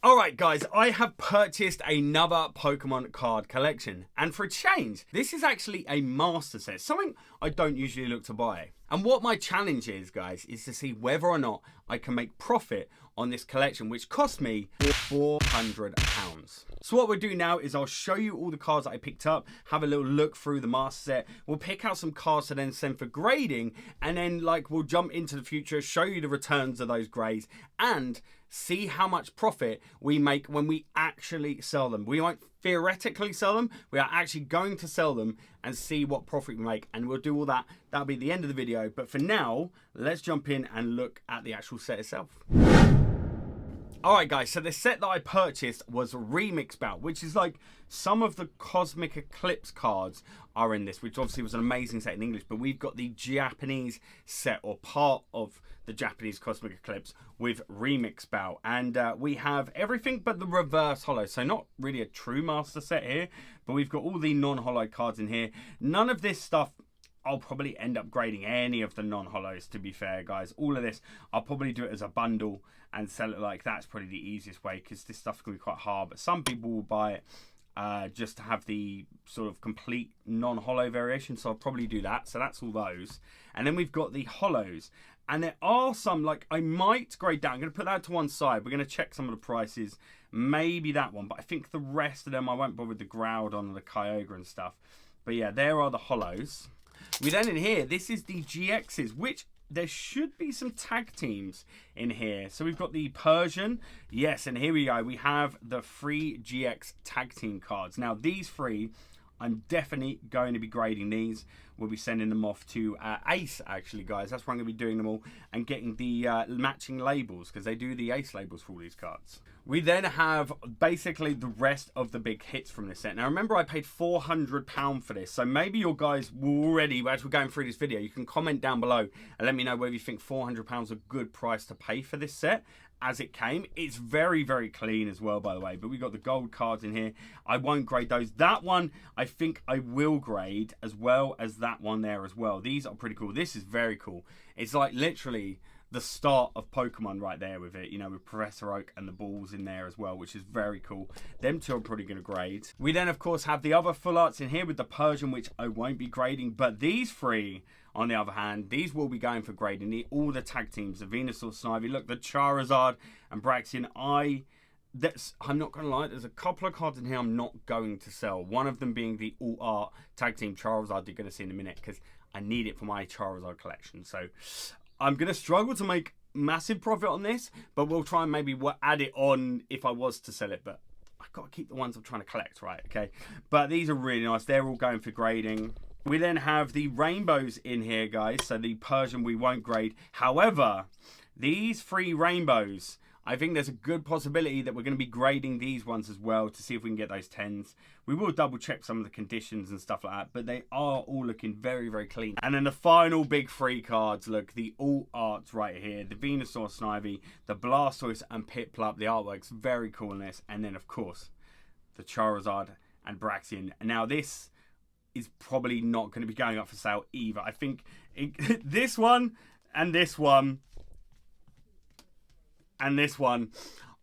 Alright guys, I have purchased another Pokemon card collection, and for a change, this is actually a master set, something I don't usually look to buy. And what my challenge is, guys, is to see whether or not I can make profit on this collection, which cost me £400. So what we'll do now is I'll show you all the cards that I picked up, have a little look through the master set, we'll pick out some cards to then send for grading, and then we'll jump into the future, show you the returns of those grades, and see how much profit we make when we actually sell them. We won't theoretically sell them, we are actually going to sell them and see what profit we make, and we'll do all that. That'll be the end of the video, but for now, let's jump in and look at the actual set itself. Alright guys, so the set that I purchased was Remix Bout, which is like some of the Cosmic Eclipse cards are in this, which obviously was an amazing set in English, but we've got the Japanese set, or part of the Japanese Cosmic Eclipse with Remix Bout. And we have everything but the reverse holo, so not really a true master set here, but we've got all the non-holo cards in here. None of this stuff I'll probably end up grading, any of the non-holos, to be fair, guys. All of this, I'll probably do it as a bundle and sell it like that's probably the easiest way, because this stuff's going to be quite hard. But some people will buy it just to have the sort of complete non-holo variation, so I'll probably do that. So that's all those. And then we've got the holos. And there are some, I might grade down. I'm going to put that to one side. We're going to check some of the prices. Maybe that one. But I think the rest of them, I won't bother with the Groudon and the Kyogre and stuff. But yeah, there are the holos. We then in here, this is the GXs, which there should be some tag teams in here. So we've got the Persian. Yes, and here we go. We have the 3 GX tag team cards. Now, these 3, I'm definitely going to be grading these. We'll be sending them off to Ace, actually, guys. That's where I'm going to be doing them all and getting the matching labels, because they do the Ace labels for all these cards. We then have basically the rest of the big hits from this set. Now, remember, I paid £400 for this, so maybe your guys will already, as we're going through this video, you can comment down below and let me know whether you think £400 is a good price to pay for this set as it came. It's very, very clean as well, by the way, but we've got the gold cards in here. I won't grade those. That one, I think I will grade, as well as that one there as well. These are pretty cool. This is very cool. It's like literally the start of Pokemon right there with it, you know, with Professor Oak and the balls in there as well, which is very cool. Them two are probably going to grade. We then, of course, have the other full arts in here with the Persian, which I won't be grading, but these 3, on the other hand, these will be going for grading. All the tag teams, the Venusaur, Snivy, look, the Charizard and Braixen. I'm not going to lie, there's a couple of cards in here I'm not going to sell. One of them being the all art tag team Charizard you're going to see in a minute, because I need it for my Charizard collection. So I'm going to struggle to make massive profit on this, but we'll try and maybe add it on if I was to sell it. But I've got to keep the ones I'm trying to collect, right? Okay. But these are really nice. They're all going for grading. We then have the rainbows in here, guys. So the Persian we won't grade. However, these 3 rainbows, I think there's a good possibility that we're going to be grading these ones as well to see if we can get those 10s. We will double check some of the conditions and stuff like that, but they are all looking very, very clean. And then the final big 3 cards, look, the all arts right here, the Venusaur, Snivy, the Blastoise and Piplup. The artwork's very cool in this. And then, of course, the Charizard and Braixen. Now, this is probably not going to be going up for sale either. I think this one and this one and this one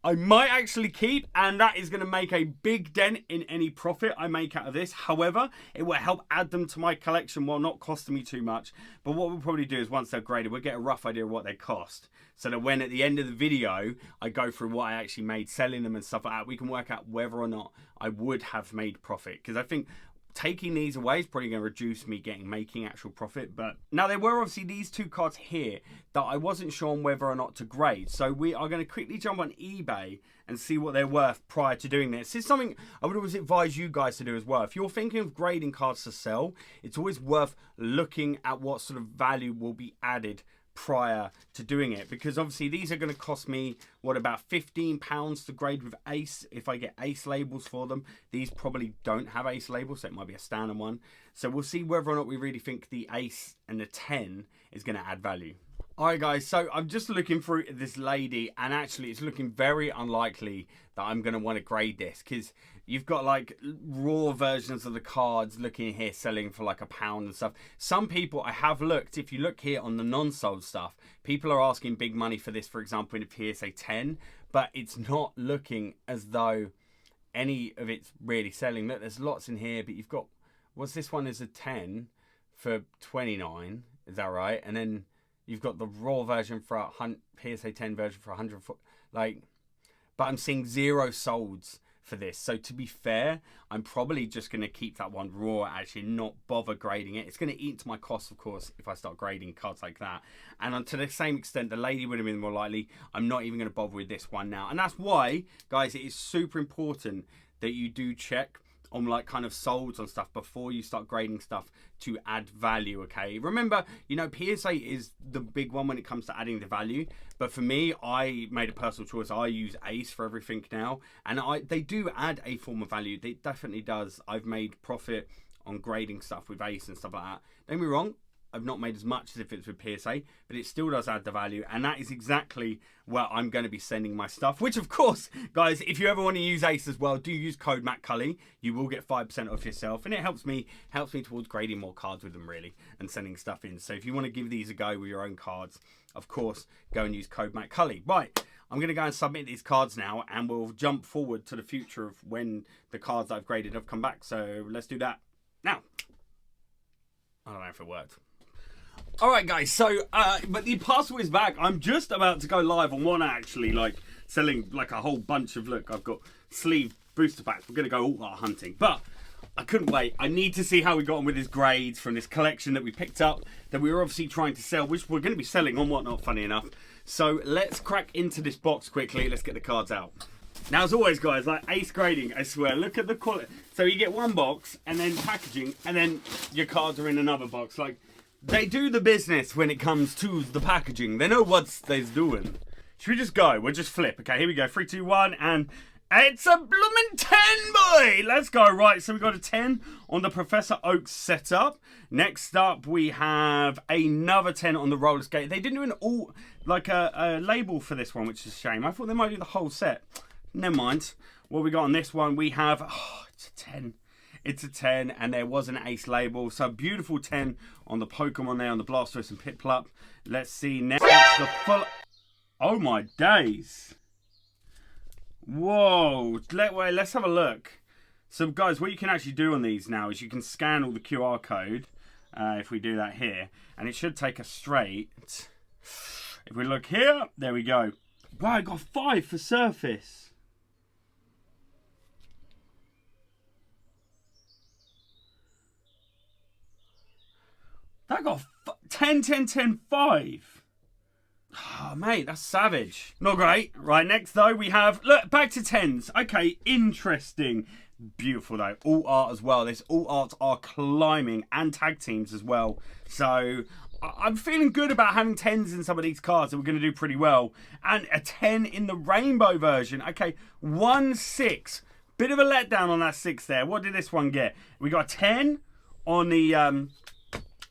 I might actually keep, and that is going to make a big dent in any profit I make out of this. However, it will help add them to my collection while not costing me too much. But what we'll probably do is, once they're graded, we'll get a rough idea of what they cost, so that when at the end of the video I go through what I actually made selling them and stuff like that, we can work out whether or not I would have made profit. Because I think taking these away is probably going to reduce me making actual profit. But now, there were obviously these 2 cards here that I wasn't sure on whether or not to grade, so we are going to quickly jump on eBay and see what they're worth prior to doing this. This is something I would always advise you guys to do as well. If you're thinking of grading cards to sell, it's always worth looking at what sort of value will be added prior to doing it, because obviously these are going to cost me about £15 to grade with Ace if I get Ace labels for them. These probably don't have Ace labels, so it might be a standard one. So we'll see whether or not we really think the Ace and the 10 is going to add value. Alright guys, so I'm just looking through this lady, and actually it's looking very unlikely that I'm going to want to grade this, because you've got raw versions of the cards looking here selling for £1 and stuff. Some people, I have looked, if you look here on the non-sold stuff, people are asking big money for this, for example, in a PSA 10, but it's not looking as though any of it's really selling. Look, there's lots in here, but you've got, what's this one is a 10 for 29, is that right? And then you've got the raw version for a PSA 10 version for 100, like, but I'm seeing 0 solds for this. So to be fair, I'm probably just going to keep that one raw, actually not bother grading it. It's going to eat into my costs, of course, if I start grading cards like that. And to the same extent, the lady would have been more likely. I'm not even going to bother with this one now. And that's why, guys, it is super important that you do check on like kind of solds on stuff before you start grading stuff to add value. Okay, remember, you know, PSA is the big one when it comes to adding the value, but for me, I made a personal choice. I use Ace for everything now, and they do add a form of value. It definitely does. I've made profit on grading stuff with Ace and stuff like that. Don't get me wrong, I've not made as much as if it's with PSA, but it still does add the value, and that is exactly where I'm going to be sending my stuff. Which, of course, guys, if you ever want to use Ace as well, do use code Mattculli. You will get 5% off yourself, and it helps me towards grading more cards with them, really, and sending stuff in. So if you want to give these a go with your own cards, of course, go and use code Mattculli. Right, I'm going to go and submit these cards now, and we'll jump forward to the future of when the cards I've graded have come back. So let's do that now. I don't know if it worked. Alright guys, so, but the parcel is back. I'm just about to go live on one actually, like, selling like a whole bunch of, look, I've got sleeve booster packs. We're going to go all out hunting, but I couldn't wait. I need to see how we got on with his grades from this collection that we picked up, that we were obviously trying to sell, which we're going to be selling on Whatnot, funny enough. So let's crack into this box quickly. Let's get the cards out. Now, as always, guys, like Ace grading, I swear, look at the quality. So you get one box and then packaging, and then your cards are in another box. Like, they do the business when it comes to the packaging. They know what they're doing. Should we just go? We'll just flip. Okay, here we go. 3, 2, 1, and it's a bloomin' 10, boy! Let's go. Right, so we got a 10 on the Professor Oak setup. Next up, we have another 10 on the roller skate. They didn't do a label for this one, which is a shame. I thought they might do the whole set. Never mind. What we got on this one, we have, it's a 10. It's a 10, and there was an Ace label. So beautiful 10 on the Pokemon there, on the Blastoise and Piplup. Let's see next the full. Oh my days! Whoa! Let's have a look. So guys, what you can actually do on these now is you can scan all the QR code. If we do that here, and it should take us straight. If we look here, there we go. Wow, I got 5 for Surface. That got 10, 10, 10, 5. Oh, mate, that's savage. Not great. Right, next, though, we have... Look, back to 10s. Okay, interesting. Beautiful, though. All art as well. This all arts are climbing, and tag teams as well. So, I'm feeling good about having 10s in some of these cards that we're going to do pretty well. And a 10 in the rainbow version. Okay, 1, 6. Bit of a letdown on that 6 there. What did this one get? We got a 10 on the...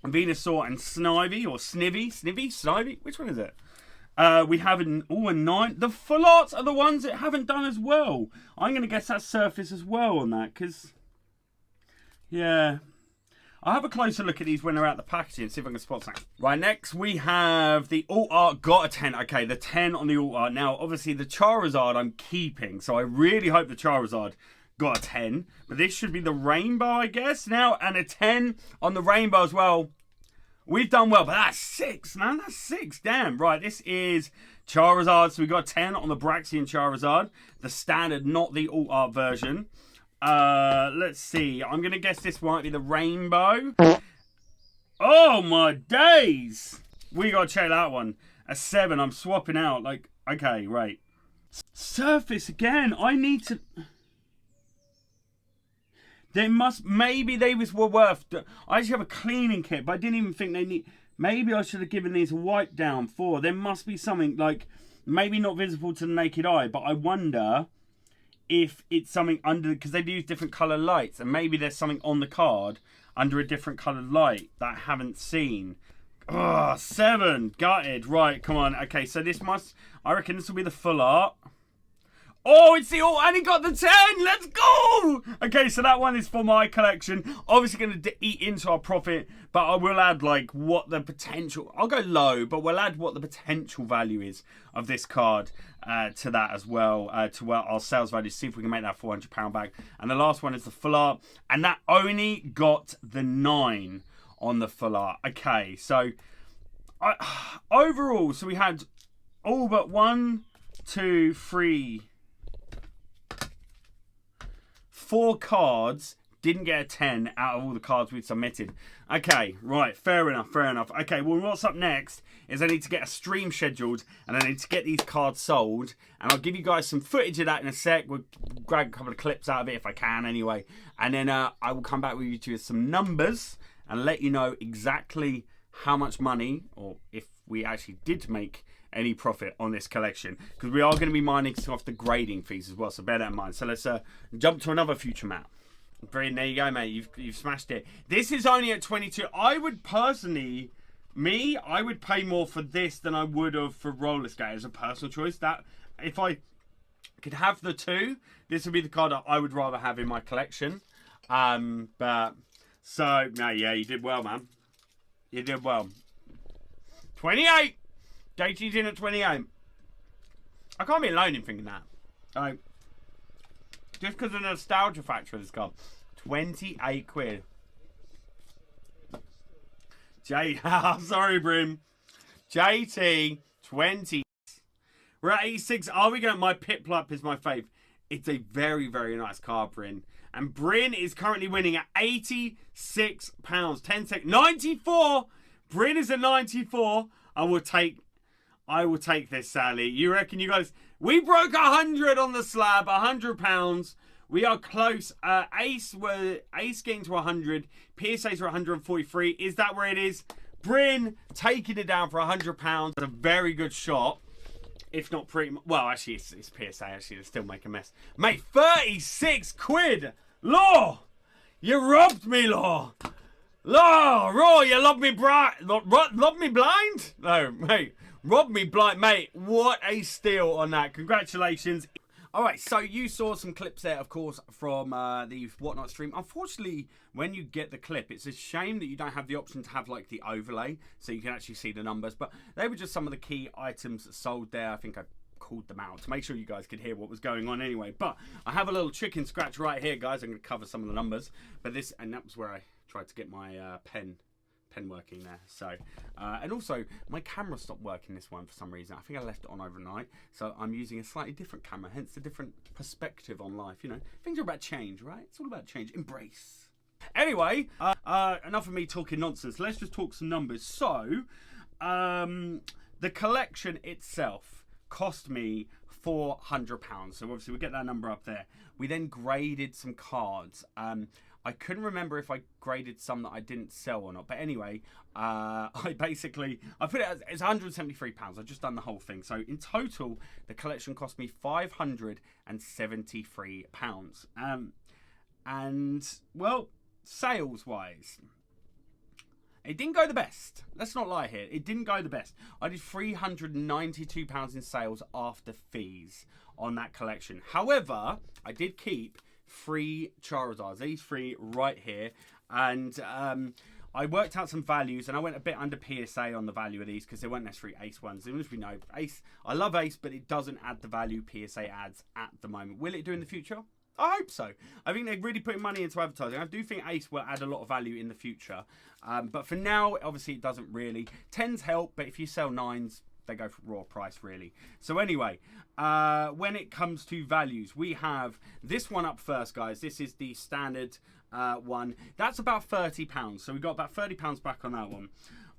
Venusaur and Snivy, or Snivy, which one is it? We have a 9. The full arts are the ones that haven't done as well. I'm going to guess that's Surface as well on that, because, yeah. I'll have a closer look at these when they're out the packaging and see if I can spot something. Right, next we have the Alt Art got a 10. Okay, the 10 on the Alt Art. Now, obviously, the Charizard I'm keeping, so I really hope the Charizard got a 10, but this should be the rainbow, I guess, now, and a 10 on the rainbow as well. We've done well, but that's 6, man. That's 6. Damn. Right, this is Charizard, so we got a 10 on the Braxian Charizard, the standard, not the alt art version. Let's see. I'm gonna guess this might be the rainbow. Oh my days! We gotta check that one. A 7. I'm swapping out. Like, okay, right. Surface again. I need to. They must, maybe they were worth, I actually have a cleaning kit, but I didn't even think they need, maybe I should have given these a wipe down for, there must be something like, maybe not visible to the naked eye, but I wonder if it's something under, because they do use different colour lights, and maybe there's something on the card under a different coloured light that I haven't seen. Oh, 7, gutted, right, come on, okay, so this must, I reckon this will be the full art. Oh, it's the all, and he got the 10. Let's go. Okay, so that one is for my collection. Obviously going to eat into our profit, but I will add like what the potential. I'll go low, but we'll add what the potential value is of this card to that as well, to our sales value. See if we can make that £400 back. And the last one is the full art, and that only got the 9 on the full art. Okay, so overall, so we had all but 1, 2, 3. 4 cards didn't get a 10 out of all the cards we'd submitted. Okay, right, fair enough. Okay, well, what's up next is I need to get a stream scheduled and I need to get these cards sold. And I'll give you guys some footage of that in a sec. We'll grab a couple of clips out of it if I can anyway. And then I will come back with you to some numbers and let you know exactly how much money, or if we actually did make any profit on this collection, because we are going to be mining some off the grading fees as well, so bear that in mind. So let's jump to another future map. Brilliant, there you go, mate. You've smashed it. This is only at 22. I would personally, I would pay more for this than I would have for roller skate as a personal choice. That if I could have the two, this would be the card that I would rather have in my collection. But so no, yeah, you did well, man. You did well. 28. JT's in at 28. I can't be alone in thinking that. Just because of the nostalgia factor of this card. 28 quid. Sorry, Brim. JT, 20. We're at 86. Are we going? My Piplup is my fave. It's a very, very nice card, Bryn. And Bryn is currently winning at £86. 10 seconds. 94. Bryn is at 94. I will take this, Sally. You reckon you guys... We broke 100 on the slab, £100. We are close. Ace getting to 100. PSAs are 143. Is that where it is? Bryn taking it down for £100. A very good shot. If not pretty much... Well, actually, it's PSA. Actually, they still make a mess. Mate, 36 quid. Law! You robbed me, Law. Law, Raw, you robbed me robbed me blind? No, mate. Robbed me blind. Mate, what a steal on that. Congratulations. All right, so you saw some clips there, of course, from the Whatnot stream. Unfortunately, when you get the clip, it's a shame that you don't have the option to have, like, the overlay, so you can actually see the numbers. But they were just some of the key items sold there. I think I called them out to make sure you guys could hear what was going on anyway. But I have a little chicken scratch right here, guys. I'm going to cover some of the numbers. But this, and that was where I tried to get my pen working there. So and also my camera stopped working this one for some reason. I think I left it on overnight, so I'm using a slightly different camera, hence the different perspective on life. You know, things are about change, right? It's all about change. Embrace. Anyway, enough of me talking nonsense. Let's just talk some numbers. So the collection itself cost me £400. So obviously we get that number up there. We then graded some cards. I couldn't remember if I graded some that I didn't sell or not. But anyway, I put it as it's £173. I've just done the whole thing. So in total, the collection cost me £573. And, well, sales-wise, it didn't go the best. Let's not lie here. It didn't go the best. I did £392 in sales after fees on that collection. However, I did keep 3 Charizards, these 3 right here, and I worked out some values, and I went a bit under PSA on the value of these because they weren't necessarily Ace ones. And as we know, Ace, I love Ace, but it doesn't add the value PSA adds at the moment. Will it do in the future? I hope so. I think they're really putting money into advertising. I do think Ace will add a lot of value in the future, but for now, obviously, it doesn't really. 10s help, but if you sell 9s, they go for raw price, really. So anyway, when it comes to values, we have this one up first, guys. This is the standard one. That's about £30. So we got about £30 back on that one.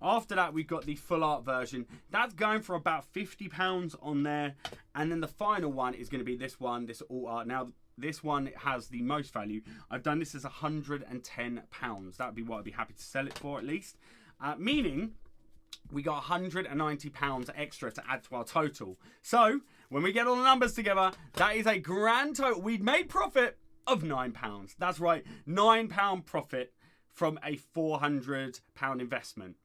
After that, we've got the full art version. That's going for about £50 on there. And then the final one is going to be this one, this all art. Now, this one has the most value. I've done this as £110. That would be what I'd be happy to sell it for, at least. Meaning we got £190 extra to add to our total. So when we get all the numbers together, that is a grand total. We've made profit of £9. That's right, £9 profit from a £400 investment.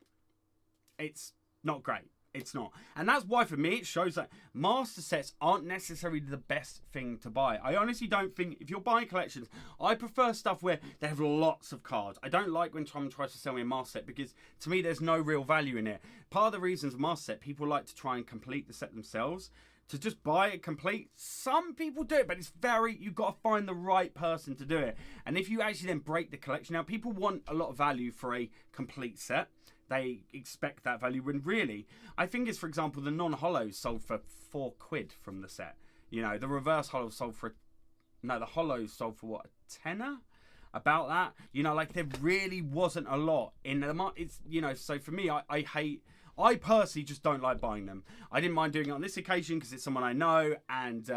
It's not great. It's not. And that's why, for me, it shows that master sets aren't necessarily the best thing to buy. I honestly don't think, if you're buying collections, I prefer stuff where they have lots of cards. I don't like when someone tries to sell me a master set, because to me, there's no real value in it. Part of the reasons master set, people like to try and complete the set themselves. To just buy it complete, some people do it, but it's you've got to find the right person to do it. And if you actually then break the collection, now people want a lot of value for a complete set. They expect that value, when really, I think it's, for example, the non-hollows sold for £4 from the set. You know, the reverse hollows sold for, no, the hollows sold for what, a tenner? About that. You know, like there really wasn't a lot in the market. It's, you know, so for me, I personally just don't like buying them. I didn't mind doing it on this occasion because it's someone I know, and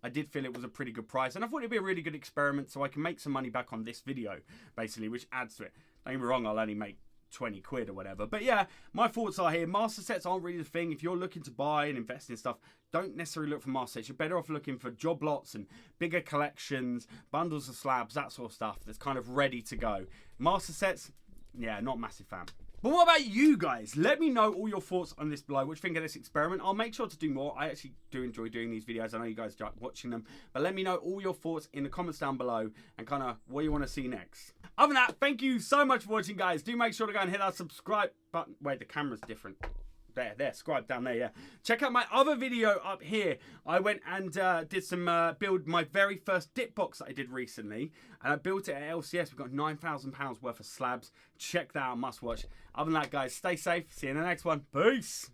I did feel it was a pretty good price. And I thought it'd be a really good experiment, so I can make some money back on this video, basically, which adds to it. Don't get me wrong, I'll only make 20 quid or whatever. But yeah, my thoughts are here. Master sets aren't really the thing. If you're looking to buy and invest in stuff, don't necessarily look for master sets. You're better off looking for job lots and bigger collections, bundles of slabs, that sort of stuff that's kind of ready to go. Master sets, yeah, not a massive fan. But what about you guys? Let me know all your thoughts on this below. What you think of this experiment? I'll make sure to do more. I actually do enjoy doing these videos. I know you guys like watching them. But let me know all your thoughts in the comments down below and kind of what you want to see next. Other than that, thank you so much for watching, guys. Do make sure to go and hit that subscribe button. Wait, the camera's different. There, subscribe down there, yeah. Check out my other video up here. I went and did some, build my very first dip box that I did recently. And I built it at LCS. We've got £9,000 worth of slabs. Check that out, must watch. Other than that, guys, stay safe. See you in the next one. Peace.